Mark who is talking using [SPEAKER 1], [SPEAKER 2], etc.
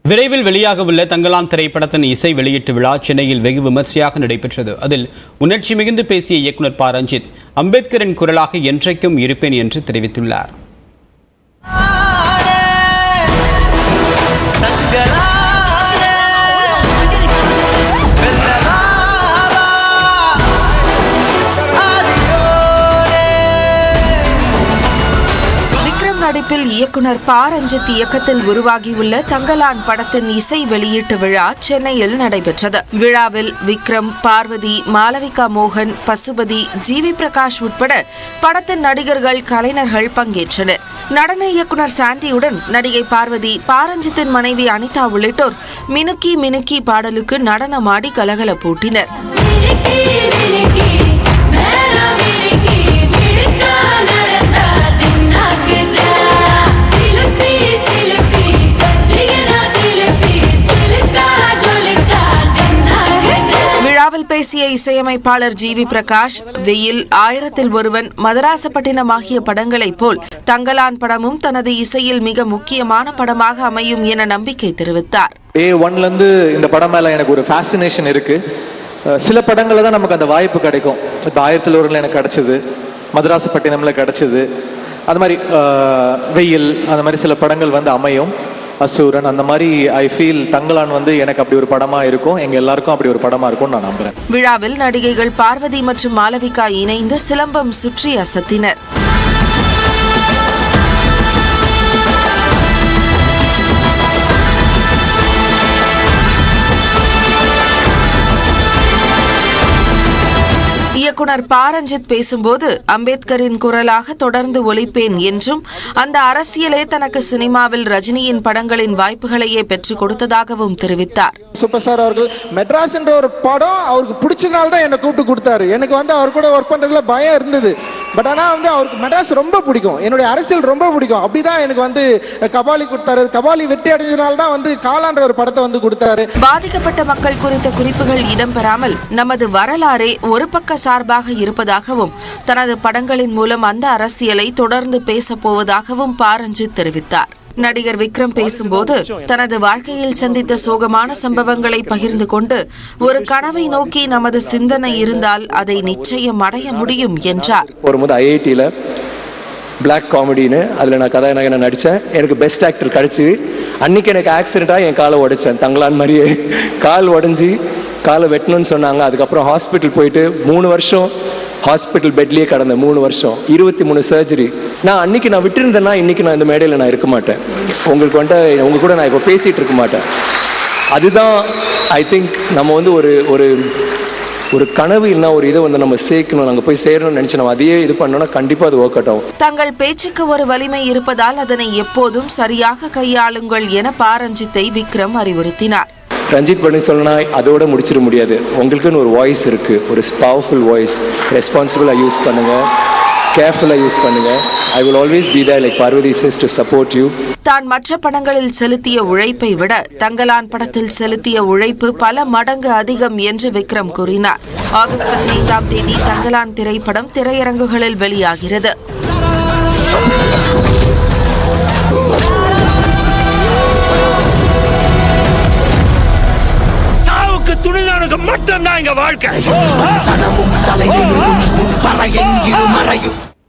[SPEAKER 1] விரைவில் வெளியாகவுள்ள தங்கலான் திரைப்படத்தின் இசை வெளியீட்டு விழா சென்னையில் வெகு விமர்சையாக நடைபெற்றது. அதில் உணர்ச்சி மிகுந்து பேசிய இயக்குனர் ப. ரஞ்சித், அம்பேத்கரின் குரலாக என்றைக்கும் இருப்பேன் என்று தெரிவித்துள்ளார்.
[SPEAKER 2] நடிப்பில் இயக்குனர் ப. ரஞ்சித் இயக்கத்தில் உருவாகியுள்ள தங்கலான் படத்தின் இசை வெளியீட்டு விழா சென்னையில் நடைபெற்றது. விழாவில் விக்ரம், பார்வதி, மாளவிகா மோகன், பசுபதி, ஜி.வி. பிரகாஷ் உட்பட படத்தின் நடிகர்கள், கலைஞர்கள் பங்கேற்றனர். நடன இயக்குனர் சாண்டியுடன் நடிகை பார்வதி, ப. ரஞ்சித்தின் மனைவி அனிதா உள்ளிட்டோர் மினுக்கி மினுக்கி பாடலுக்கு நடனமாடி கலகலப்பூட்டினர். பேசிய இசையமைப்பாளர் ஜி.வி. பிரகாஷ், வெயில், ஆயிரத்தில் ஒருவன், மதராசப்பட்டினம் ஆகிய படங்களைப் போல் தங்கலான் படமும் தனது இசையில் மிக முக்கியமான படமாக அமையும் என நம்பிக்கை தெரிவித்தார்.
[SPEAKER 3] A1ல இருந்து இந்த படம் மேல எனக்கு ஒரு ஃபேசினேஷன் இருக்கு. சில படங்கள்ல தான் நமக்கு அந்த வாய்ப்பு கிடைக்கும். இப்போ ஆயிரத்தில் ஒருவன்ல எனக்கு கிடைச்சது, மதராசப்பட்டினம்ல கிடைச்சது, அது மாதிரி வெயில், அந்த மாதிரி சில படங்கள் வந்து அமையும். அசூரன், அந்த மாதிரி ஐ ஃபீல் தங்கலான் வந்து எனக்கு அப்படி ஒரு படமா இருக்கும், எங்க எல்லாருக்கும் அப்படி ஒரு படமா இருக்கும் நான் நம்புறேன்.
[SPEAKER 2] விழாவில் நடிகைகள் பார்வதி மற்றும் மாளவிகா இணைந்து சிலம்பம் சுற்றி அசத்தினர். இயக்குனர் ப. ரஞ்சித் பேசும்போது, அம்பேத்கரின் குரலாக தொடர்ந்து ஒலிப்பேன் என்றும், அந்த அரசியலே தனக்கு சினிமாவில் ரஜினியின் படங்களின் வாய்ப்புகளையே பெற்றுக் கொடுத்ததாகவும் தெரிவித்தார்.
[SPEAKER 4] சூப்பர் ஸ்டார் அவர்கள் மெட்ராஸ் என்ற ஒரு படம் அவருக்கு பிடிச்சனால தான் என்னை கூப்பிட்டு கொடுத்தாரு. எனக்கு வந்து அவர் கூட ஒர்க் பண்றதுல பயம் இருந்தது. பட் ஆனால் வந்து அவருக்கு மெட்ராஸ் ரொம்ப பிடிக்கும், என்னுடைய அரசியல் ரொம்ப பிடிக்கும். அப்படிதான் எனக்கு வந்து கபாலி கொடுத்தாரு. கபாலி வெற்றி அடைஞ்சதுனால தான் வந்து காலான்ற ஒரு படத்தை வந்து கொடுத்தாரு.
[SPEAKER 2] பாதிக்கப்பட்ட மக்கள் குறித்த குறிப்புகள் இடம்பெறாமல் நமது வரலாறே ஒரு பக்க சார்பாக இருப்பதாகவும், தனது படங்களின் மூலம் அந்த அரசியலை தொடர்ந்து பேசப் போவதாகவும் ப. ரஞ்சித் தெரிவித்தார். நடிகர் விக்ரம் பேசும்போது, தனது வாழ்க்கையில் சந்தித்த சோகமான சம்பவங்களை பகிர்ந்து கொண்டு, ஒரு கனவை நோக்கி நமது சிந்தனை இருந்தால் அதை நிச்சயம் அடைய முடியும் என்றார்.
[SPEAKER 5] ஒரு முறை ஐஐடியில் பிளாக் காமெடின்னு அதில் நான் கதாநாயகனை நடித்தேன். எனக்கு பெஸ்ட் ஆக்டர் கிடைச்சி, அன்னைக்கு எனக்கு ஆக்சிடென்ட்டாக என் காலை உடைச்சேன். தங்கலான் மாதிரியே கால் உடஞ்சி காலை வெட்டணும்னு சொன்னாங்க. அதுக்கப்புறம் ஹாஸ்பிட்டல் போயிட்டு 3 வருஷம் ஹாஸ்பிட்டல் பெட்லேயே கடந்த 3 வருஷம், 23 சர்ஜரி. நான் அன்னைக்கு நான் விட்டுருந்தேன்னா இன்னைக்கு நான் இந்த மேடையில் நான் இருக்க மாட்டேன். உங்களுக்கு வந்துட்டு உங்க கூட நான் இப்போ பேசிட்டு இருக்க மாட்டேன். அதுதான் ஐ திங்க் நம்ம வந்து ஒரு ஒரு ஒரு கனவு இல்லைனா ஒரு இதை வந்து நம்ம சேர்க்கணும், நாங்கள் போய் சேரணும்னு நினைச்சு நம்ம அதையே இது பண்ணோம்னா கண்டிப்பாக அது ஒர்க் அவுட் ஆகும்.
[SPEAKER 2] தங்கள் பேச்சுக்கு ஒரு வலிமை இருப்பதால் அதனை எப்போதும் சரியாக கையாளுங்கள் என ப. ரஞ்சித்தை விக்ரம் அறிவுறுத்தினார்.
[SPEAKER 5] ரஞ்சித் பண்ணி சொல்லனா அதோட முடிச்சிட முடியாது. உங்களுக்குன்னு ஒரு வாய்ஸ் இருக்கு, ஒரு பவர்ஃபுல் வாய்ஸ். ரெஸ்பான்சிபிளா யூஸ் பண்ணுங்க, கேர்ஃபுல்லா யூஸ் பண்ணுங்க. I will always be there like Parvati says to support you.
[SPEAKER 2] தான் மற்ற படங்களில் செலுத்திய உழைப்பை விட தங்கலான் படத்தில் செலுத்திய உழைப்பு பல மடங்கு அதிகம் என்று விக்ரம் கூறினார். ஆகஸ்ட் 15ஆம் தேதி தங்கலான் திரைப்படம் திரையரங்குகளில் வெளியாகிறது.
[SPEAKER 6] மட்டும்தான் எங்க வாழ்க்கை.